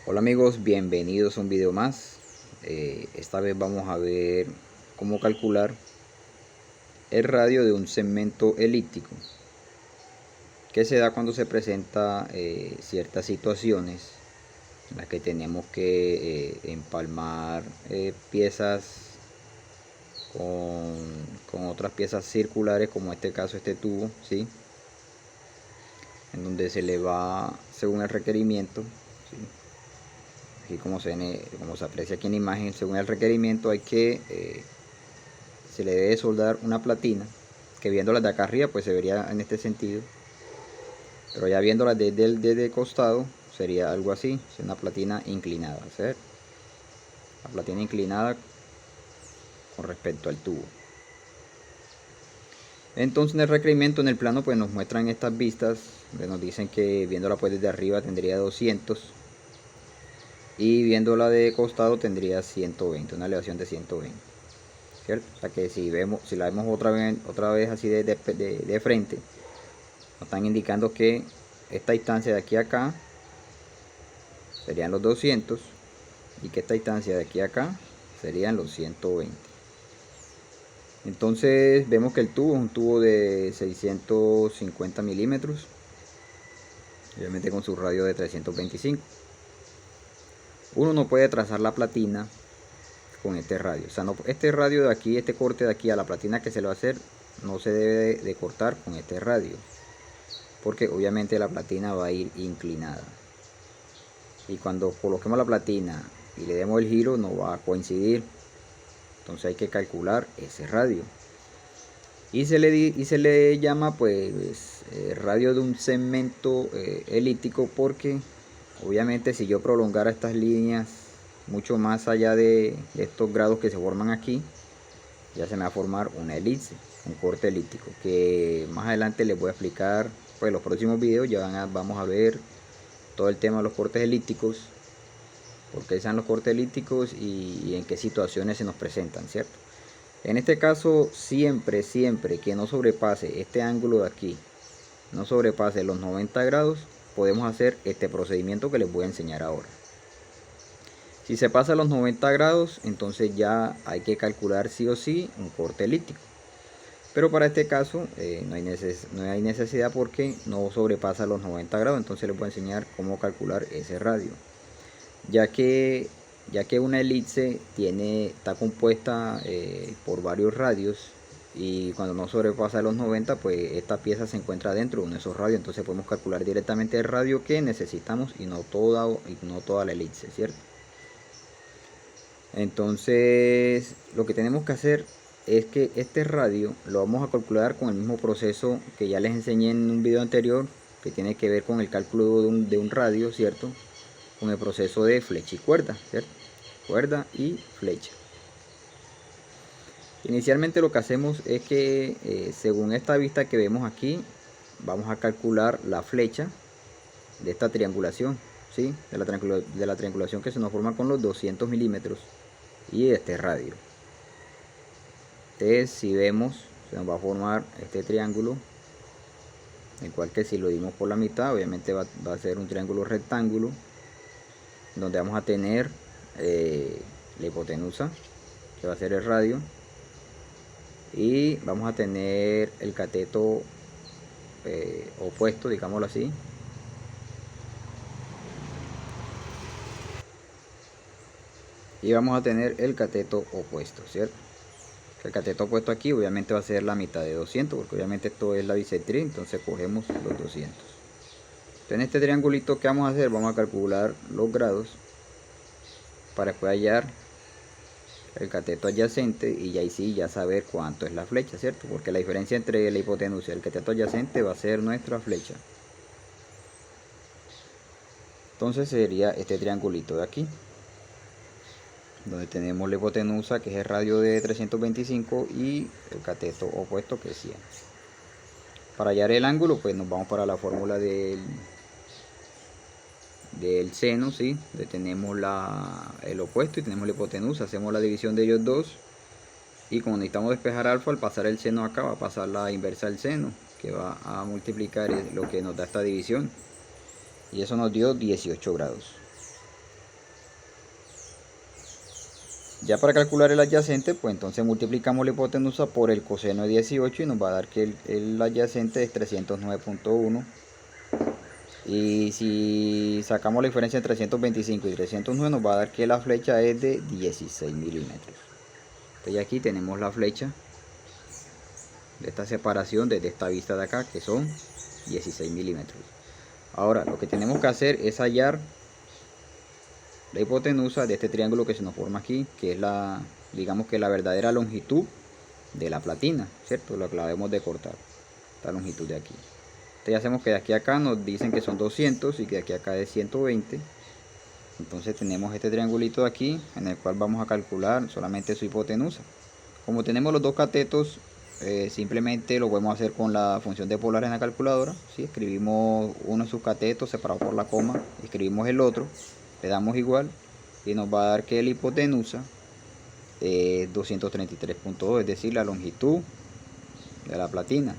Hola amigos, bienvenidos a un video más. Esta vez vamos a ver cómo calcular el radio de un segmento elíptico que se da cuando se presenta ciertas situaciones en las que tenemos que empalmar piezas con otras piezas circulares, como en este caso este tubo, ¿sí? En donde se le va según el requerimiento, ¿sí? Aquí como se aprecia aquí en la imagen, según el requerimiento se le debe soldar una platina, que viéndolas de acá arriba pues se vería en este sentido, pero ya viéndolas desde el costado sería algo así, es una platina inclinada, ¿sí? La platina inclinada con respecto al tubo. Entonces en el requerimiento, en el plano, pues nos muestran estas vistas, nos dicen que viéndola pues desde arriba tendría 200 y viéndola de costado tendría 120, una elevación de 120, ¿cierto? O sea que si la vemos otra vez así de frente, nos están indicando que esta distancia de aquí a acá serían los 200 y que esta distancia de aquí a acá serían los 120. Entonces vemos que el tubo es un tubo de 650 milímetros, obviamente con su radio de 325. Uno no puede trazar la platina con este radio, o sea, este radio de aquí, este corte de aquí a la platina que se le va a hacer, no se debe de cortar con este radio, porque obviamente la platina va a ir inclinada y cuando coloquemos la platina y le demos el giro no va a coincidir. Entonces hay que calcular ese radio y se le llama pues radio de un segmento elíptico, porque obviamente si yo prolongara estas líneas mucho más allá de estos grados que se forman aquí, ya se me va a formar una elipse, un corte elíptico, que más adelante les voy a explicar. Pues en los próximos videos vamos a ver todo el tema de los cortes elípticos, por qué sean los cortes elípticos y en qué situaciones se nos presentan, ¿cierto? En este caso, siempre que no sobrepase este ángulo de aquí, no sobrepase los 90 grados, podemos hacer este procedimiento que les voy a enseñar ahora. Si se pasa los 90 grados, entonces ya hay que calcular sí o sí un corte elíptico. Pero para este caso no hay necesidad porque no sobrepasa los 90 grados. Entonces les voy a enseñar cómo calcular ese radio. Ya que una elipse está compuesta por varios radios, y cuando no sobrepasa los 90, pues esta pieza se encuentra dentro de uno de esos radios. Entonces podemos calcular directamente el radio que necesitamos y no toda la elipse, ¿cierto? Entonces lo que tenemos que hacer es que este radio lo vamos a calcular con el mismo proceso que ya les enseñé en un video anterior, que tiene que ver con el cálculo de un radio, ¿cierto? Con el proceso de flecha y cuerda, ¿cierto? Cuerda y flecha. Inicialmente lo que hacemos es que según esta vista que vemos aquí, vamos a calcular la flecha de esta triangulación, ¿sí? De la triangulación que se nos forma con los 200 milímetros y este radio. Entonces, si vemos, se nos va a formar este triángulo, el cual que si lo dimos por la mitad, obviamente va a ser un triángulo rectángulo, donde vamos a tener la hipotenusa, que va a ser el radio, y vamos a tener el cateto opuesto, digámoslo así, y vamos a tener el cateto opuesto, ¿cierto? El cateto opuesto aquí obviamente va a ser la mitad de 200, porque obviamente esto es la bisectriz, entonces cogemos los 200. Entonces en este triangulito que vamos a hacer, vamos a calcular los grados para después hallar el cateto adyacente y ahí sí ya saber cuánto es la flecha, ¿cierto? Porque la diferencia entre la hipotenusa y el cateto adyacente va a ser nuestra flecha. Entonces sería este triangulito de aquí, donde tenemos la hipotenusa, que es el radio de 325, y el cateto opuesto, que es 100. Para hallar el ángulo, pues nos vamos para la fórmula del seno, ¿sí? Donde tenemos el opuesto y tenemos la hipotenusa. Hacemos la división de ellos dos, y como necesitamos despejar alfa, al pasar el seno acá va a pasar la inversa del seno, que va a multiplicar lo que nos da esta división, y eso nos dio 18 grados. Ya para calcular el adyacente, pues entonces multiplicamos la hipotenusa por el coseno de 18 y nos va a dar que el adyacente es 309.1. Y si sacamos la diferencia entre 325 y 309, nos va a dar que la flecha es de 16 milímetros. Entonces aquí tenemos la flecha de esta separación desde esta vista de acá, que son 16 milímetros. Ahora lo que tenemos que hacer es hallar la hipotenusa de este triángulo que se nos forma aquí, que es la, digamos que la verdadera longitud de la platina, ¿cierto? Lo que la debemos de cortar, esta longitud de aquí. Entonces ya hacemos que de aquí a acá nos dicen que son 200 y que de aquí a acá es 120. Entonces tenemos este triangulito de aquí en el cual vamos a calcular solamente su hipotenusa. Como tenemos los dos catetos, simplemente lo podemos hacer con la función de polar en la calculadora, ¿sí? Escribimos uno de sus catetos separado por la coma, escribimos el otro, le damos igual y nos va a dar que la hipotenusa es 233.2, es decir, la longitud de la platina.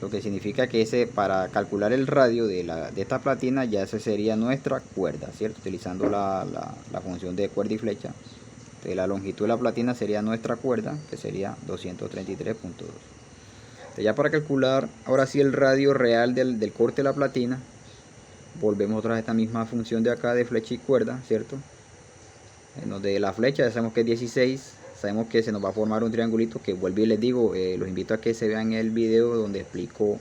Lo que significa que para calcular el radio de esta platina, ya esa sería nuestra cuerda, ¿cierto? Utilizando la función de cuerda y flecha. Entonces, la longitud de la platina sería nuestra cuerda, que sería 233.2. Ya para calcular ahora sí el radio real del corte de la platina, volvemos otra vez a esta misma función de acá de flecha y cuerda, ¿cierto? En donde la flecha ya sabemos que es 16, sabemos que se nos va a formar un triangulito, que vuelvo y les digo, los invito a que se vean el video donde explico,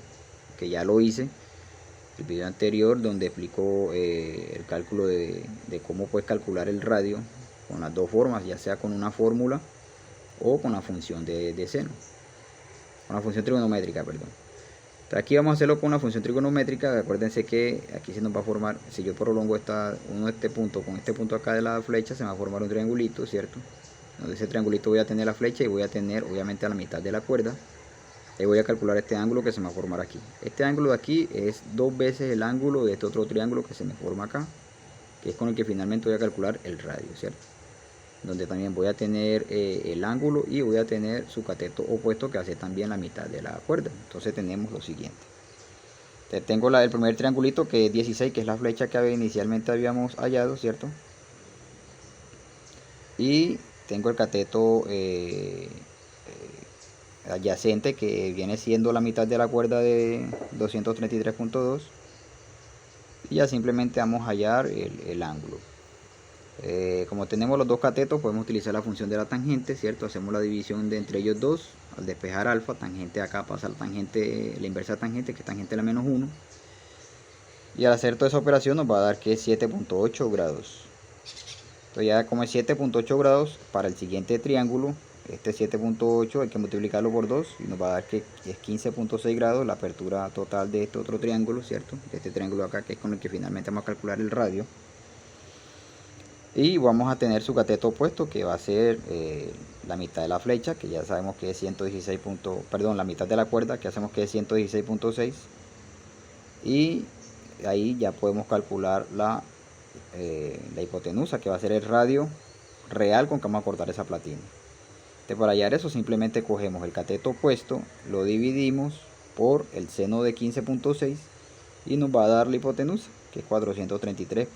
que ya lo hice, el video anterior donde explico el cálculo de cómo puedes calcular el radio con las dos formas, ya sea con una fórmula o con la función de seno, con la función trigonométrica, perdón. Entonces aquí vamos a hacerlo con una función trigonométrica. Acuérdense que aquí se nos va a formar, si yo prolongo este punto con este punto acá de la flecha, se va a formar un triangulito, ¿cierto? Donde ese triangulito voy a tener la flecha y voy a tener obviamente a la mitad de la cuerda. Y voy a calcular este ángulo que se me va a formar aquí. Este ángulo de aquí es 2 veces el ángulo de este otro triángulo que se me forma acá, que es con el que finalmente voy a calcular el radio, ¿cierto? Donde también voy a tener el ángulo y voy a tener su cateto opuesto, que hace también la mitad de la cuerda. Entonces tenemos lo siguiente. Tengo el primer triangulito, que es 16, que es la flecha que inicialmente habíamos hallado, ¿cierto? Y tengo el cateto adyacente, que viene siendo la mitad de la cuerda de 233.2. Y ya simplemente vamos a hallar el ángulo. Como tenemos los dos catetos, podemos utilizar la función de la tangente, ¿cierto? Hacemos la división entre ellos dos. Al despejar alfa, tangente acá pasa la tangente, la inversa tangente, que es tangente a la menos 1. Y al hacer toda esa operación nos va a dar que es 7.8 grados. Entonces ya como es 7.8 grados, para el siguiente triángulo, este 7.8 hay que multiplicarlo por 2 y nos va a dar que es 15.6 grados la apertura total de este otro triángulo, ¿cierto? De este triángulo acá, que es con el que finalmente vamos a calcular el radio. Y vamos a tener su cateto opuesto, que va a ser la mitad de la flecha, que ya sabemos que es 116. Perdón, la mitad de la cuerda, que hacemos que es 116.6. Y ahí ya podemos calcular la hipotenusa, que va a ser el radio real con que vamos a cortar esa platina. Entonces, para hallar eso, simplemente cogemos el cateto opuesto, lo dividimos por el seno de 15.6 y nos va a dar la hipotenusa, que es 433.6,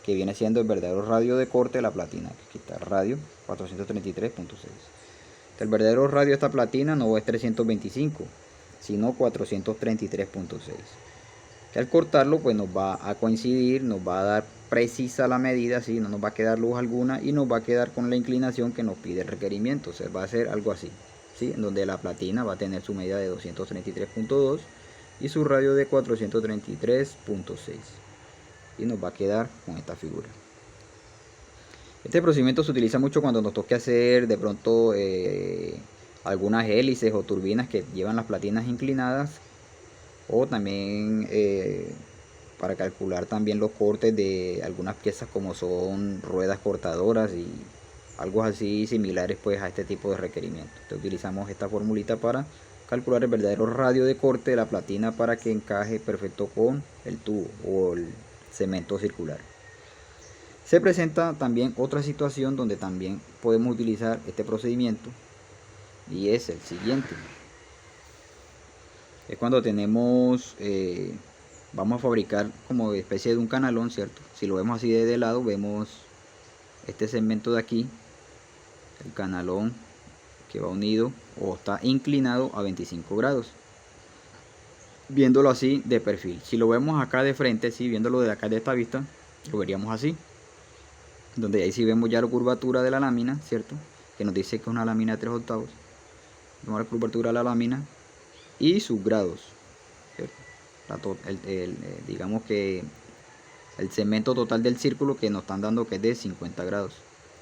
que viene siendo el verdadero radio de corte de la platina. Aquí está el radio, 433.6. El verdadero radio de esta platina no es 325, sino 433.6. Que al cortarlo, pues nos va a coincidir, nos va a dar precisa la medida, ¿sí? No nos va a quedar luz alguna y nos va a quedar con la inclinación que nos pide el requerimiento. O sea, va a ser algo así, ¿sí? En donde la platina va a tener su medida de 233.2 y su radio de 433.6. Y nos va a quedar con esta figura. Este procedimiento se utiliza mucho cuando nos toque hacer de pronto algunas hélices o turbinas que llevan las platinas inclinadas, o también para calcular también los cortes de algunas piezas como son ruedas cortadoras y algo así similares pues a este tipo de requerimientos. Entonces utilizamos esta formulita para calcular el verdadero radio de corte de la platina para que encaje perfecto con el tubo o el cemento circular. Se presenta también otra situación donde también podemos utilizar este procedimiento, y es el siguiente. Es cuando tenemos, vamos a fabricar como especie de un canalón, ¿cierto? Si lo vemos así de lado, vemos este segmento de aquí, el canalón que va unido o está inclinado a 25 grados. Viéndolo así de perfil. Si lo vemos acá de frente, sí, viéndolo de acá de esta vista, lo veríamos así. Donde ahí sí vemos ya la curvatura de la lámina, ¿cierto? Que nos dice que es una lámina de 3/8. Vemos la curvatura de la lámina y sus grados, ¿cierto? Digamos que el segmento total del círculo que nos están dando que es de 50 grados.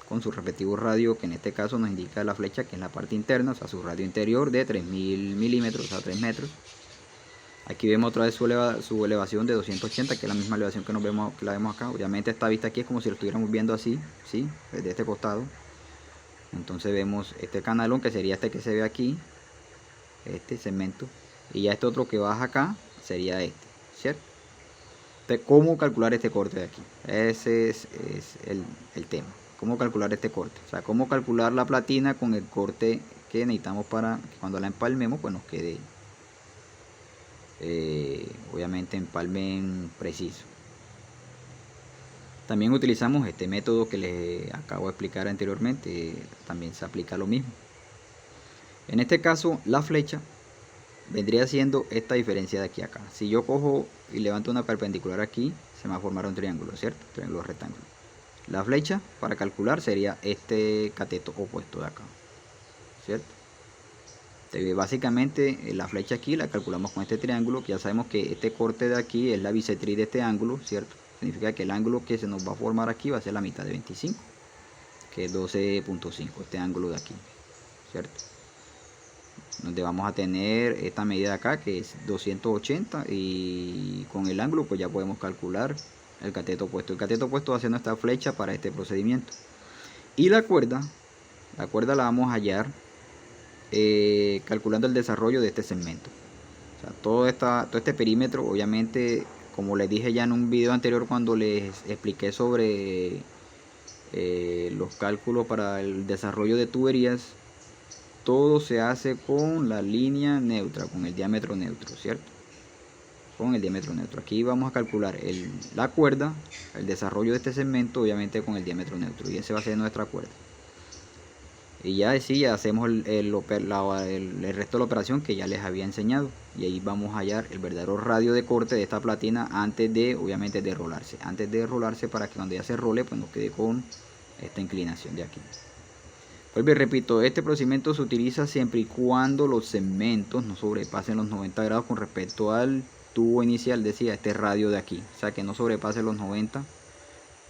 Con su respectivo radio, que en este caso nos indica la flecha, que es la parte interna, o sea, su radio interior de 3000 milímetros, o sea, 3 metros. Aquí vemos otra vez su elevación de 280, que es la misma elevación que la vemos acá. Obviamente esta vista aquí es como si lo estuviéramos viendo así, ¿sí? Desde este costado. Entonces vemos este canalón, que sería este que se ve aquí, este segmento. Y ya este otro que baja acá sería este, ¿cierto? Entonces, ¿cómo calcular este corte de aquí? Ese es el tema. ¿Cómo calcular este corte? O sea, cómo calcular la platina con el corte que necesitamos para que cuando la empalmemos pues nos quede obviamente empalmen preciso. También utilizamos este método que les acabo de explicar anteriormente, también se aplica lo mismo. En este caso la flecha vendría siendo esta diferencia de aquí a acá. Si yo cojo y levanto una perpendicular aquí, se me va a formar un triángulo, ¿cierto? Triángulo rectángulo. La flecha para calcular sería este cateto opuesto de acá, ¿cierto? Básicamente la flecha aquí la calculamos con este triángulo, que ya sabemos que este corte de aquí es la bisectriz de este ángulo, ¿cierto? Significa que el ángulo que se nos va a formar aquí va a ser la mitad de 25, que es 12.5, este ángulo de aquí, ¿cierto? Donde vamos a tener esta medida de acá que es 280, y con el ángulo pues ya podemos calcular el cateto opuesto. El cateto opuesto va a ser nuestra flecha para este procedimiento. Y la cuerda la vamos a hallar calculando el desarrollo de este segmento. O sea, todo este perímetro, obviamente, como les dije ya en un video anterior cuando les expliqué sobre los cálculos para el desarrollo de tuberías, todo se hace con la línea neutra, con el diámetro neutro, ¿cierto? Con el diámetro neutro. Aquí vamos a calcular la cuerda, el desarrollo de este segmento, obviamente con el diámetro neutro, y ese va a ser nuestra cuerda. Y ya hacemos el resto de la operación que ya les había enseñado, y ahí vamos a hallar el verdadero radio de corte de esta platina antes de, obviamente, de rolarse. Antes de rolarse, para que cuando ya se role pues nos quede con esta inclinación de aquí. Vuelvo y repito, este procedimiento se utiliza siempre y cuando los segmentos no sobrepasen los 90 grados con respecto al tubo inicial, decía, este radio de aquí. O sea, que no sobrepase los 90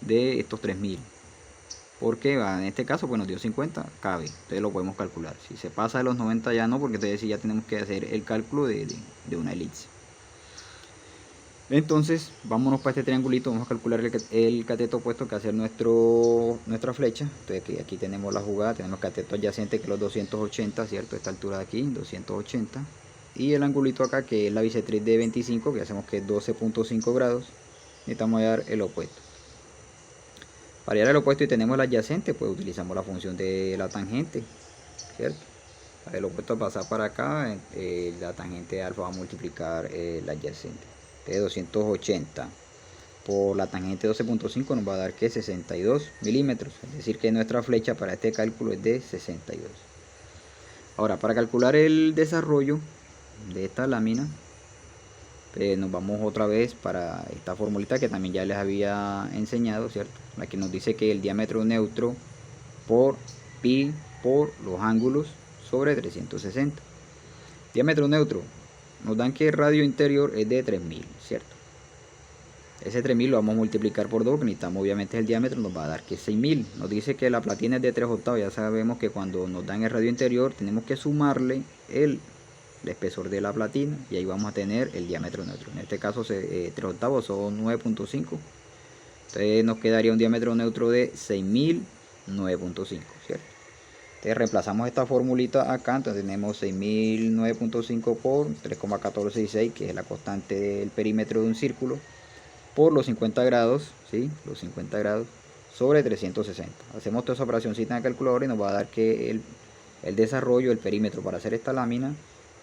de estos 3000. Porque en este caso pues nos dio 50, cabe, entonces lo podemos calcular. Si se pasa de los 90 ya no, porque entonces sí ya tenemos que hacer el cálculo de una elipse. Entonces vámonos para este triangulito, vamos a calcular el cateto opuesto que va a ser nuestra flecha. Entonces aquí tenemos la jugada, tenemos el cateto adyacente que es los 280, ¿cierto? Esta altura de aquí, 280. Y el angulito acá que es la bisectriz de 25, que hacemos que es 12.5 grados. Necesitamos hallar el opuesto. Para hallar el opuesto y tenemos el adyacente, pues utilizamos la función de la tangente, ¿cierto? El opuesto pasa para acá, la tangente alfa va a multiplicar el adyacente. De 280 por la tangente 12.5 nos va a dar que 62 milímetros, es decir que nuestra flecha para este cálculo es de 62. Ahora, para calcular el desarrollo de esta lámina, nos vamos otra vez para esta formulita que también ya les había enseñado, ¿cierto? La que nos dice que el diámetro neutro por pi por los ángulos sobre 360. Diámetro neutro nos dan que el radio interior es de 3000, ¿cierto? Ese 3000 lo vamos a multiplicar por 2, que necesitamos obviamente el diámetro, nos va a dar que 6000. Nos dice que la platina es de 3/8, ya sabemos que cuando nos dan el radio interior tenemos que sumarle el espesor de la platina, y ahí vamos a tener el diámetro neutro. En este caso 3/8 son 9.5, entonces nos quedaría un diámetro neutro de 6009.5, ¿cierto? Entonces reemplazamos esta formulita acá, entonces tenemos 6009.5 por 3,1466, que es la constante del perímetro de un círculo, por los 50 grados, ¿sí? Los 50 grados sobre 360. Hacemos toda esa operacióncita en el calculador y nos va a dar que el desarrollo, el perímetro para hacer esta lámina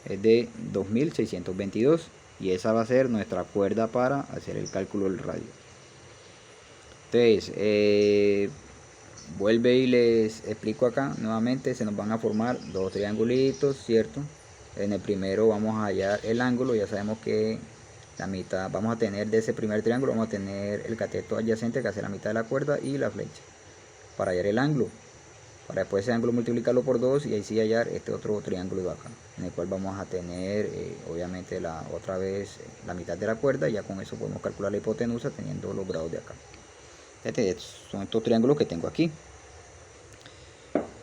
es de 2622, y esa va a ser nuestra cuerda para hacer el cálculo del radio. Entonces vuelve y les explico acá nuevamente. Se nos van a formar dos triangulitos, ¿cierto? En el primero vamos a hallar el ángulo. Ya sabemos que la mitad, vamos a tener de ese primer triángulo, vamos a tener el cateto adyacente que hace la mitad de la cuerda y la flecha para hallar el ángulo, para después ese ángulo multiplicarlo por 2 y ahí sí hallar este otro triángulo de acá, en el cual vamos a tener obviamente otra vez la mitad de la cuerda. Y ya con eso podemos calcular la hipotenusa teniendo los grados de acá. Son estos triángulos que tengo aquí.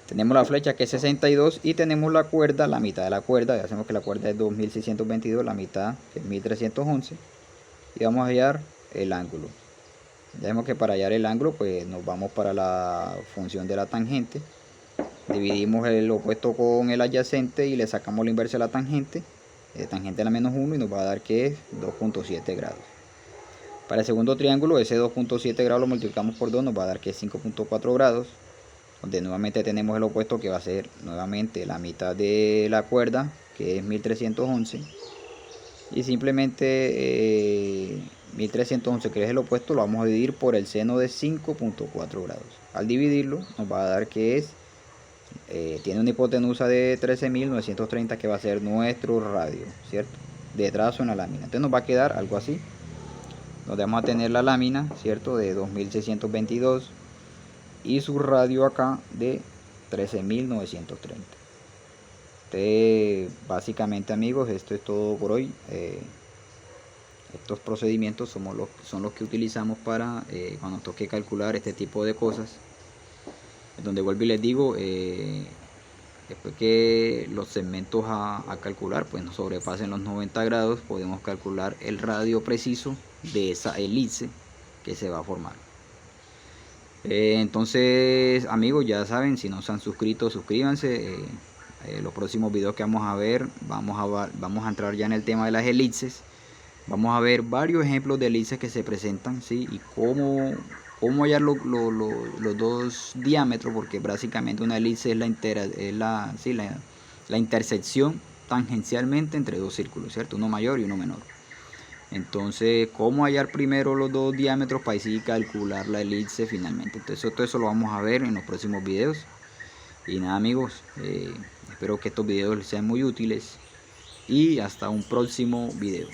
Tenemos la flecha que es 62 y tenemos la cuerda, la mitad de la cuerda. Ya sabemos que la cuerda es 2622, la mitad que es 1311. Y vamos a hallar el ángulo. Ya vemos que para hallar el ángulo pues nos vamos para la función de la tangente. Dividimos el opuesto con el adyacente y le sacamos la inversa de la tangente. Tangente a la menos 1 y nos va a dar que es 2.7 grados. Para el segundo triángulo ese 2.7 grados lo multiplicamos por 2, nos va a dar que es 5.4 grados. Donde nuevamente tenemos el opuesto que va a ser nuevamente la mitad de la cuerda, que es 1311. Y simplemente 1311, que es el opuesto, lo vamos a dividir por el seno de 5.4 grados. Al dividirlo nos va a dar que es tiene una hipotenusa de 13.930, que va a ser nuestro radio, ¿cierto? De trazo en la lámina. Entonces nos va a quedar algo así, donde vamos a tener la lámina, ¿cierto? De 2622 y su radio acá de 13.930. Entonces, básicamente, amigos, esto es todo por hoy. Estos procedimientos son los que utilizamos para cuando nos toque calcular este tipo de cosas, donde vuelvo y les digo, después que los segmentos a calcular pues no sobrepasen los 90 grados, podemos calcular el radio preciso de esa elipse que se va a formar. Entonces, amigos, ya saben, si no se han suscrito, suscríbanse. Los próximos videos que vamos a ver, vamos a entrar ya en el tema de las elipses. Vamos a ver varios ejemplos de elipses que se presentan, ¿sí? Y cómo hallar los dos diámetros, porque básicamente una elipse es la intersección tangencialmente entre dos círculos, ¿cierto? Uno mayor y uno menor. Entonces, cómo hallar primero los dos diámetros para así calcular la elipse finalmente. Entonces, todo eso lo vamos a ver en los próximos videos. Y nada, amigos, espero que estos videos les sean muy útiles y hasta un próximo video.